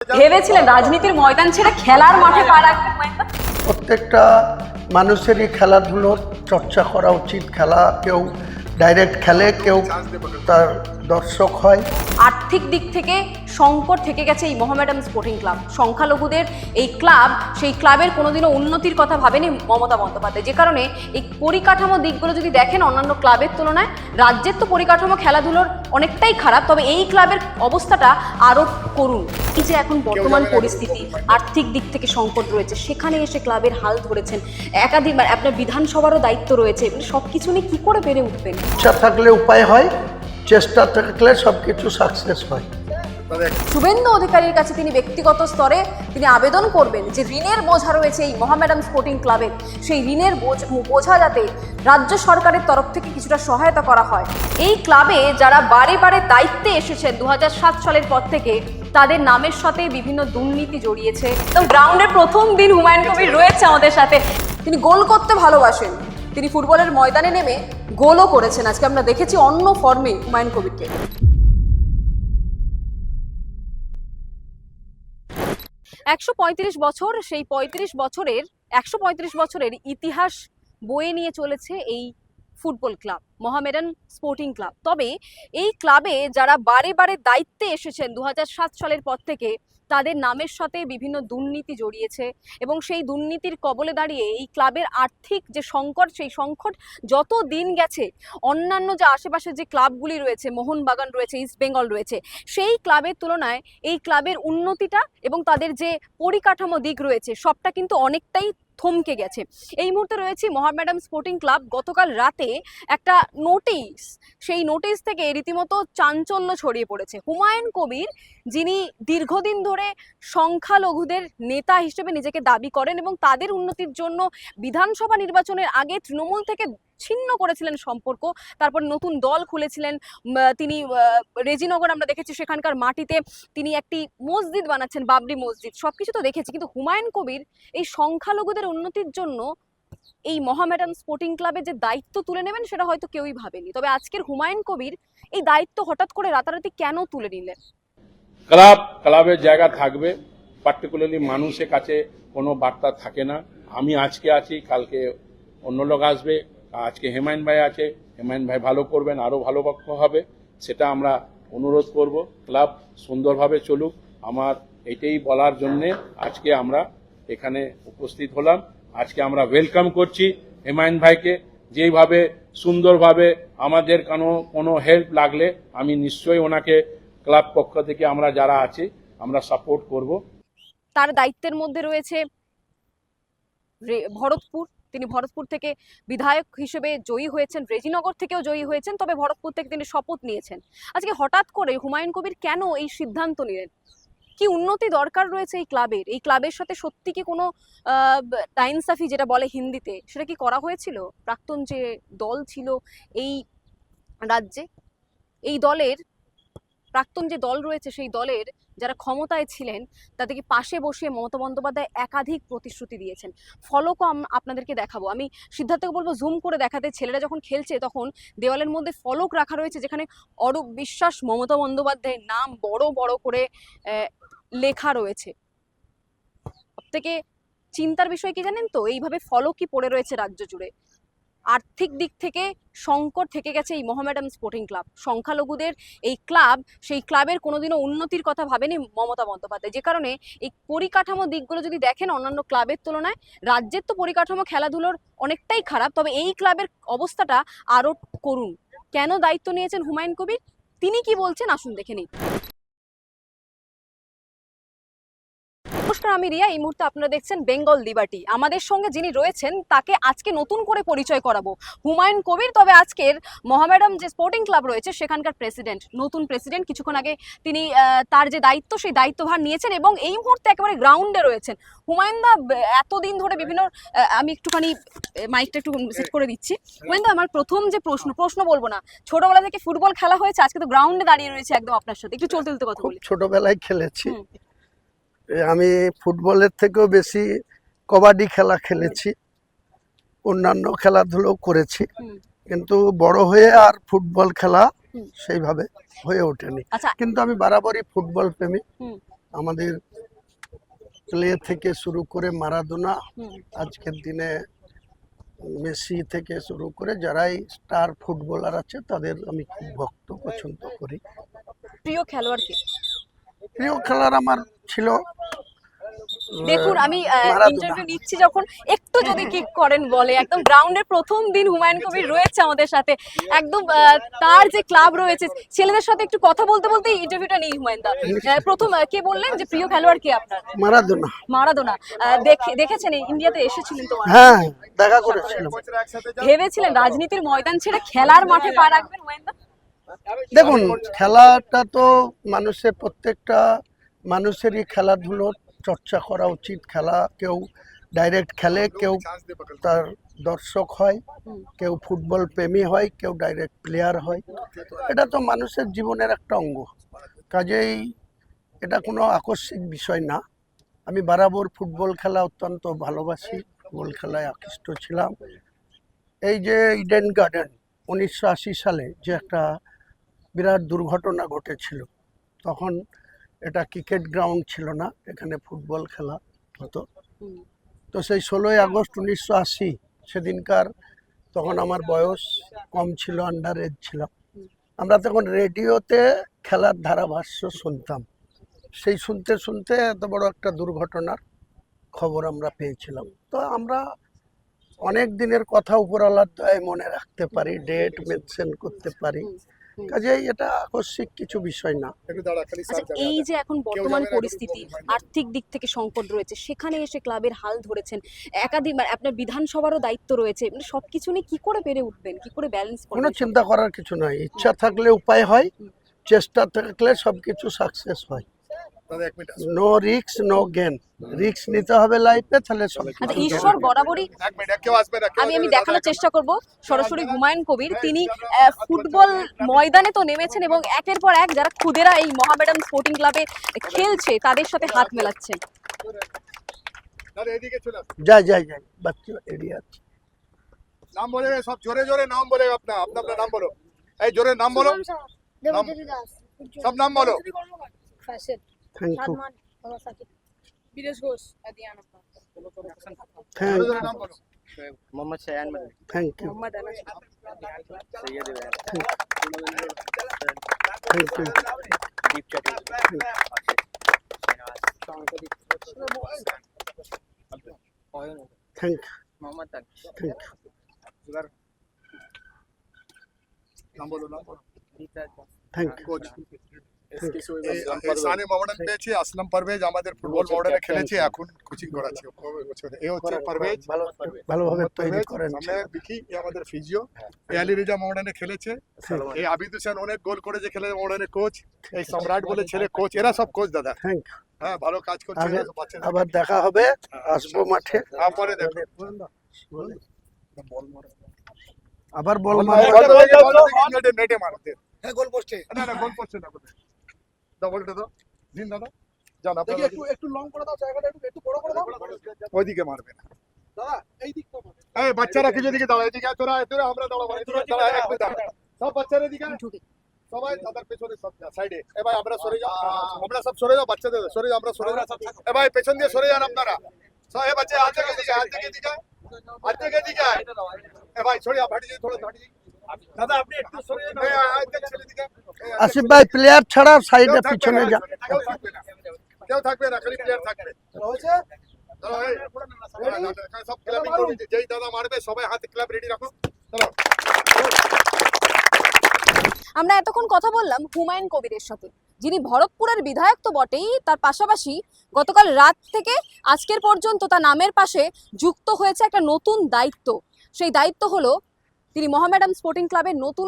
ভেবেছিলেন রাজনীতির ময়দান ছেড়ে খেলার মাঠে পা রাখবেন? প্রত্যেকটা মানুষেরই খেলাধুলোর চর্চা করা উচিত। খেলা কেউ ডাইরেক্ট খেলে, কেউ তার দর্শক হয়। আর্থিক দিক থেকে সংকট থেকে গেছে এই মোহামেডান স্পোর্টিং ক্লাব। সংখ্যালঘুদের এই ক্লাব, সেই ক্লাবের কোনোদিনও উন্নতির কথা ভাবেনি মমতা বন্দ্যোপাধ্যায়। যে কারণে এই পরিকাঠামো দিকগুলো যদি দেখেন অন্যান্য ক্লাবের তুলনায় রাজ্যের তো পরিকাঠামো খেলাধুলোর অনেকটাই খারাপ, তবে এই ক্লাবের অবস্থাটা আরও করুন। এই যে এখন বর্তমান পরিস্থিতি, আর্থিক দিক থেকে সংকট রয়েছে, সেখানে এসে ক্লাবের হাল ধরেছেন। একাধিকবার আপনার বিধানসভারও দায়িত্ব রয়েছে, সব কিছু নিয়ে কী করে পেরে উঠবেন? ইচ্ছা থাকলে উপায় হয়, চেষ্টা থাকলে সব কিছু সাকসেস হয়। শুভেন্দু অধিকারীর কাছে তিনি ব্যক্তিগত স্তরে তিনি আবেদন করবেন যে ঋণের বোঝা রয়েছে এই মোহামেডান স্পোর্টিং ক্লাবের, সেই ঋণের বোঝা যাতে রাজ্য সরকারের তরফ থেকে কিছুটা সহায়তা করা হয়। এই ক্লাবে যারা বারে বারে দায়িত্বে এসেছেন 2007 সালের পর থেকে, তাদের নামের সাথে বিভিন্ন দুর্নীতি জড়িয়েছে। এবং গ্রাউন্ডের প্রথম দিন হুমায়ুন কবির রয়েছে আমাদের সাথে। তিনি গোল করতে ভালোবাসেন, তিনি ফুটবলের ময়দানে নেমে গোলও করেছেন। আজকে আমরা দেখেছি অন্য ফর্মে হুমায়ুন কবিরকে। 135 বছর, সেই 135 বছরের ইতিহাস বয়ে নিয়ে চলেছে এই football club Mohammedan sporting club. তবে এই ক্লাবে যারা বারে বারে দায়িত্বে এসেছেন 2007 সালের পর থেকে, তাদের নামের সাথে বিভিন্ন দুর্নীতি জড়িয়েছে এবং সেই দুর্নীতির কবলে দাঁড়িয়ে এই ক্লাবের আর্থিক যে সংকট, সেই সংকট যত দিন গেছে অন্যান্য যে আশেপাশে যে ক্লাবগুলি রয়েছে, মোহনবাগান রয়েছে, ইস্ট বেঙ্গল রয়েছে, সেই ক্লাবের তুলনায় এই ক্লাবের উন্নতিটা এবং তাদের যে পরিকাঠামো দিক রয়েছে সবটা কিন্তু অনেকটাই থমকে গেছে। এই মুহূর্তে রয়েছে মোহামেডান স্পোর্টিং ক্লাব। গতকাল রাতে একটা নোটিশ, সেই নোটিশ থেকে রীতিমতো চাঞ্চল্য ছড়িয়ে পড়েছে। হুমায়ুন কবির, যিনি দীর্ঘদিন ধরে সংখ্যালঘুদের নেতা হিসেবে নিজেকে দাবি করেন এবং তাদের উন্নতির জন্য বিধানসভা নির্বাচনের আগে তৃণমূল থেকে ছিন্ন করেছিলেন সম্পর্ক, তারপর নতুন দল খুলেছিলেন তিনি। রেজিনগর আমরা দেখেছি, সেখানকার মাটিতে তিনি একটি মসজিদ বানাচ্ছেন, বাবরি মসজিদ, সবকিছু তো দেখেছি। কিন্তু হুমায়ুন কবির এই সংখ্যালঘুদের উন্নতির জন্য এই মোহামেডান স্পোর্টিং ক্লাবে যে দায়িত্ব তুলে নেবেন সেটা হয়তো কেউই ভাবেনি। তবে আজকের হুমায়ুন কবির এই দায়িত্ব হঠাৎ করে রাতারাতি কেন তুলে নিলেন? ক্লাবের জায়গা থাকবে, পার্টিকুলারলি মানুষের কাছে কোনো বার্তা থাকে না। আমি আজকে আছি, কালকে অন্য লোক আসবে, আজকে হেমায়ন ভাই আছে, হেমায়ন ভাই ভালো করবেন, আরও ভালো পক্ষ হবে, সেটা আমরা অনুরোধ করব। ক্লাব সুন্দরভাবে চলুক, আমার এটাই বলার জন্যে আজকে আমরা এখানে উপস্থিত হলাম। আজকে আমরা ওয়েলকাম করছি হেমায়ন ভাইকে। যেইভাবে সুন্দরভাবে আমাদের কোনো হেল্প লাগলে আমি নিশ্চয়ই ওনাকে ক্লাব পক্ষ থেকে আমরা যারা আছি আমরা সাপোর্ট করব। তার দায়িত্বের মধ্যে রয়েছে ভরতপুর, তিনি ভরতপুর থেকে বিধায়ক হিসেবে জয়ী হয়েছেন, রেজিনগর থেকেও জয়ী হয়েছেন, তবে ভরতপুর থেকে তিনি শপথ নিয়েছেন। আজকে হঠাৎ করে হুমায়ুন কবির কেন এই সিদ্ধান্ত নিলেন? কি উন্নতি দরকার রয়েছে এই ক্লাবের? এই ক্লাবের সাথে সত্যি কি কোনো নাইনসাফি যেটা বলে হিন্দিতে, সেটা কি করা হয়েছিল? প্রাক্তন যে দল ছিল এই রাজ্যে, এই দলের প্রাক্তন যে দল রয়েছে, সেই দলের যারা ক্ষমতায় ছিলেন তাদেরকে পাশে বসিয়ে মমতা বন্দ্যোপাধ্যায় একাধিক প্রতিশ্রুতি দিয়েছেন। ফলকও আপনাদেরকে দেখাবো। আমি সিদ্ধার্থকে বলবো জুম করে দেখাতে। ছেলেরা যখন খেলছে তখন দেওয়ালের মধ্যে ফলক রাখা রয়েছে, যেখানে অরূপ বিশ্বাস, মমতা বন্দ্যোপাধ্যায়ের নাম বড় বড় করে লেখা রয়েছে। সবথেকে চিন্তার বিষয় কি জানেন তো, এইভাবে ফলকই পড়ে রয়েছে রাজ্য জুড়ে। আর্থিক দিক থেকে সংকট থেকে গেছে এই মোহামেডান স্পোর্টিং ক্লাব। সংখ্যালঘুদের এই ক্লাব, সেই ক্লাবের কোনোদিনও উন্নতির কথা ভাবেনি মমতা বন্দ্যোপাধ্যায়। যে কারণে এই পরিকাঠামো দিকগুলো যদি দেখেন অন্যান্য ক্লাবের তুলনায় রাজ্যের তো পরিকাঠামো খেলাধুলোর অনেকটাই খারাপ, তবে এই ক্লাবের অবস্থাটা আরও করুন। কেন দায়িত্ব নিয়েছেন হুমায়ুন কবির, তিনি কি বলছেন আসুন দেখে নিন। নমস্কার, আমি রিয়া। এই মুহূর্তে আপনারা দেখছেন বেঙ্গল লিবার্টি। আমাদের সঙ্গে যিনি রয়েছেন তাকে আজকে নতুন করে পরিচয় করাবো, হুমায়ুন কবির। তবে আজকের মোহামেডান যে স্পোর্টিং ক্লাব রয়েছে সেখানকার প্রেসিডেন্ট, নতুন প্রেসিডেন্ট। কিছুক্ষণ আগে তিনি তার যে দায়িত্ব, সেই দায়িত্বভার নিয়েছেন এবং এই মুহূর্তে একেবারে গ্রাউন্ডে রয়েছেন। হুমায়ুন দা, এতদিন ধরে বিভিন্ন, আমি একটুখানি মাইকটা একটু সেট করে দিচ্ছি। হুমায়ুন দা, আমার প্রথম যে প্রশ্ন বলবো না, ছোটবেলা থেকে ফুটবল খেলা হয়েছে, আজকে তো গ্রাউন্ডে দাঁড়িয়ে রয়েছে একদম আপনার সাথে, একটু চলতে চলতে কথা বলি। ছোটবেলায় খেলেছি আমি, ফুটবলের থেকেও বেশি কবাডি খেলা খেলেছি, অন্যান্য খেলাধুলো করেছি, কিন্তু বড় হয়ে আর ফুটবল খেলা সেইভাবে হয়ে ওঠেনি। কিন্তু আমি বরাবরই ফুটবল প্রেমী। আমাদের প্লে থেকে শুরু করে মারাদোনা, হুম। আজকের দিনে মেসি থেকে শুরু করে যারাই স্টার ফুটবলার আছে তাদের আমি খুব ভক্ত, পছন্দ করি। প্রিয় খেলোয়াড় কে? প্রিয় খেলার আমার ছিল দেখুন আমি মারাদোনা। ইন্টারভিউ নিচ্ছি যখন একটু যদি কিক করেন বলে, একদম গ্রাউন্ডের প্রথম দিন হুমায়ুন কবির রয়েছে আমাদের সাথে, একদম তার যে ক্লাব রয়েছে ছেলেদের সাথে একটু কথা বলতে বলতেই ইন্টারভিউটা নেই হুমায়ুন দা। প্রথম কে বললেন যে প্রিয় খেলোয়াড় কে আপনার? মারাদোনা। মারাদোনা। দেখেছেন ইন্ডিয়াতে এসেছিলেন তো মারাদোনা। হ্যাঁ, দেখা করেছিলাম। ভেবেছিলেন রাজনীতির ময়দান ছেড়ে খেলার মাঠে পা রাখবেন হুমায়ুন দা? দেখুন, খেলাটা তো মানুষের, প্রত্যেকটা মানুষেরই খেলাধুলোর চর্চা করা উচিত। খেলা কেউ ডাইরেক্ট খেলে, কেউ তার দর্শক হয়, কেউ ফুটবল প্রেমী হয়, কেউ ডাইরেক্ট প্লেয়ার হয়। এটা তো মানুষের জীবনের একটা অঙ্গ, কাজেই এটা কোনো আকস্মিক বিষয় না। আমি বরাবর ফুটবল খেলা অত্যন্ত ভালোবাসি, ফুটবল খেলায় আকৃষ্ট ছিলাম। এই যে ইডেন গার্ডেন 1980 সালে যে একটা বিরাট দুর্ঘটনা ঘটেছিল, তখন এটা ক্রিকেট গ্রাউন্ড ছিল না, এখানে ফুটবল খেলা হতো। তো সেই 16ই আগস্ট 1980 সেদিনকার, তখন আমার বয়স কম ছিল, আন্ডার এজ ছিলাম। আমরা তখন রেডিওতে খেলার ধারাভাষ্য শুনতাম। সেই শুনতে শুনতে এত বড় একটা দুর্ঘটনার খবর আমরা পেয়েছিলাম। তো আমরা অনেক দিনের কথা উপরওয়ালার দয়ায় মনে রাখতে পারি, ডেট মেনশন করতে পারি, কাজেই এটা আকস্মিক কিছু বিষয় না। আচ্ছা, এই যে এখন বর্তমান পরিস্থিতি, আর্থিক দিক থেকে সংকট রয়েছে, সেখানে এসে ক্লাবের হাল ধরেছেন, একাধিক আপনার বিধানসভারও দায়িত্ব রয়েছে, মানে সবকিছু নিয়ে কি করে পেরে উঠবেন, কি করে ব্যালেন্স কোনো করবেন? চিন্তা করার কিছু নয়, ইচ্ছা থাকলে উপায় হয়, চেষ্টা থাকলে সবকিছু সাকসেস হয়। No risk no gain, risk নিতে হবে লাইফে, তাহলে সব আচ্ছা, ঈশ্বর বরাবরই, আমি দেখানোর চেষ্টা করব সরাসরি হুমায়ুন কবির, তিনি ফুটবল ময়দানে তো নেমেছেন এবং একের পর এক যারা খুদেরা এই মোহামেডান স্পোর্টিং ক্লাবে খেলছে তাদের সাথে হাত মেলাচ্ছেন। যাই যাই যাই, বাচ্চা এরিয়া আছে। নাম বলে সব জোরে জোরে নাম বলে, আপনা अपना নাম বলো, এই জোরে নাম বলো, সব নাম বলো। থ্যাংক ইউ, বিদেশ ঘোষ আদিয়ান আপনার থ্যাংক জোরে ইউ, জোরে নাম বলো। Mohammad Shayan Malik, thank you, Mohammad Anas. Syed Ibrahim, thank you, Deep Chatterjee, thank you, Mohammad Tanish, thank you, নাম বলো, নাম বলো। Thank you. কোচ সানে মোহামেডান পেয়েছি, আসলাম পারভেজ আমাদের ফুটবল মোহামেডানে খেলেছে, এখন কোচিং করাচ্ছে। এই হচ্ছে পারভেজ, ভালোভাবে তৈরি করেন। সামনে বিকি, এ আমাদের ফিজিও। এই আলী রেজা মোহামেডানে খেলেছে, এই আবিদ হোসেন অনেক গোল করেছে খেলে মোহামেডানে কোচ, এই সম্রাট বলে ছেলে কোচ, এরা সব কোচ দাদা। Thank you. হ্যাঁ, ভালো কাজ করছে এরা সব বাচ্চাদের। আবার দেখা হবে, আসবো মাঠে, পরে দেখো আবার বল নেটে মারতে। হ্যাঁ, গোল পোস্টে, না না গোল পোস্টে না, ডবলটা দাও দিন দাদা, যান আপনারা একটু লং করে দাও, জায়গাটা একটু বড় করে দাও, ওইদিকে মারবে না দাদা, এই দিকটা এই বাচ্চারা কিছু দিকে দাও, এদিকে তোরা তোরা আমরা দাঁড়াবো, তোরা একটু দাঁড়া, সব বাচ্চারা এদিকে সবাই দাদার পেছনে, সব সাইডে। এ ভাই আমরা সরে যাও, আমরা সব সরে যাও, বাচ্চাদের সরে যাও, আমরা সরে যাও। এ ভাই পেছন দিয়ে সরে যান আপনারা সব, এ বাচ্চা হাতে কে দিকে, হাতে কে দিকে, হাতে কে দিকে, এ ভাই সরে যাও, হাঁটি যাও, থোড়া হাঁটি যাও দাদা, আপনি একটু সরে যান, এই হাতে ছেলে দিকে। আসিফ ভাই, প্লেয়ার ছাড়া সাইডে পিছনে যা। কেউ থাকবে না, খালি প্লেয়ার থাকবে। সব ক্লাবিং করবি, যেই দাদা মারবে সবাই হাতে ক্লাব রেডি রাখো। চলো, আমরা এতক্ষণ কথা বললাম হুমায়ুন কবিরের সাথে, যিনি ভরতপুরের বিধায়ক তো বটেই, তার পাশাপাশি গতকাল রাত থেকে আজকের পর্যন্ত তার নামের পাশে যুক্ত হয়েছে একটা নতুন দায়িত্ব। সেই দায়িত্ব হলো তিনি মোহামেডান স্পোর্টিং ক্লাবের নতুন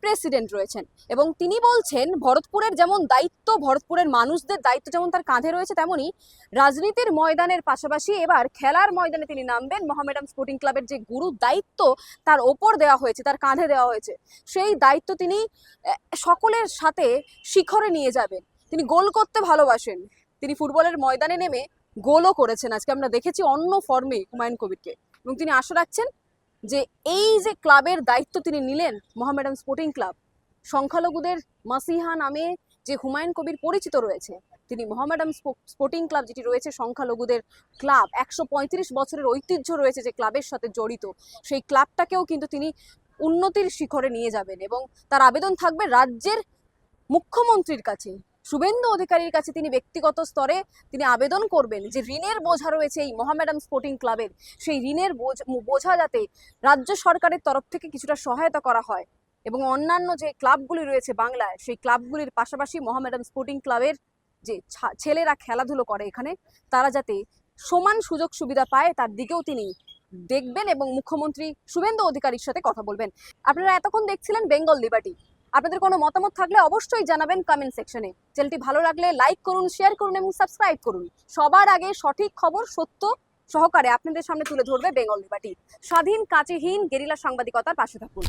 প্রেসিডেন্ট রয়েছেন এবং তিনি বলছেন ভরতপুরের যেমন দায়িত্ব, ভরতপুরের মানুষদের দায়িত্ব যেমন তার কাঁধে রয়েছে, তেমনি রাজনীতির ময়দানের পাশাপাশি এবার খেলার ময়দানে তিনি নামবেন। মোহামেডান স্পোর্টিং ক্লাবের যে গুরু দায়িত্ব তার ওপর দেওয়া হয়েছে, তার কাঁধে দেওয়া হয়েছে, সেই দায়িত্ব তিনি সকলের সাথে শিখরে নিয়ে যাবেন। তিনি গোল করতে ভালোবাসেন, তিনি ফুটবলের ময়দানে নেমে গোলও করেছেন, আজকে আমরা দেখেছি অন্য ফর্মে হুমায়ুন কবিরকে, এবং তিনি আশা রাখছেন যে এই যে ক্লাবের দায়িত্ব তিনি নিলেন, মোহামেডান স্পোর্টিং ক্লাব, সংখ্যালঘুদের মাসিহা নামে যে হুমায়ুন কবির পরিচিত রয়েছে, তিনি মোহামেডান স্পোর্টিং ক্লাব যেটি রয়েছে সংখ্যালঘুদের ক্লাব, 135 বছরের ঐতিহ্য রয়েছে যে ক্লাবের সাথে জড়িত, সেই ক্লাবটাকেও কিন্তু তিনি উন্নতির শিখরে নিয়ে যাবেন এবং তার আবেদন থাকবে রাজ্যের মুখ্যমন্ত্রীর কাছে, শুভেন্দু অধিকারীর কাছে। তিনি ব্যক্তিগত স্তরে তিনি আবেদন করবেন যে ঋণের বোঝা রয়েছে এই মোহামেডান স্পোর্টিং ক্লাবের, সেই ঋণের বোঝা যাতে রাজ্য সরকারের তরফ থেকে কিছুটা সহায়তা করা হয় এবং অন্যান্য যে ক্লাবগুলি রয়েছে বাংলায়, সেই ক্লাবগুলির পাশাপাশি মোহামেডান স্পোর্টিং ক্লাবের যে ছেলেরা খেলাধুলো করে এখানে, তারা যাতে সমান সুযোগ সুবিধা পায় তার দিকেও তিনি দেখবেন এবং মুখ্যমন্ত্রী শুভেন্দু অধিকারীর সাথে কথা বলবেন। আপনারা এতক্ষণ দেখছিলেন বেঙ্গল লিবার্টি। আপনাদের কোনো মতামত থাকলে অবশ্যই জানাবেন কমেন্ট সেকশনে। চ্যানেলটি ভালো লাগলে লাইক করুন, শেয়ার করুন এবং সাবস্ক্রাইব করুন। সবার আগে সঠিক খবর সত্য সহকারে আপনাদের সামনে তুলে ধরবে বেঙ্গল লিবার্টি। স্বাধীন, কাঁচিহীন গেরিলা সাংবাদিকতার পাশে থাকুন।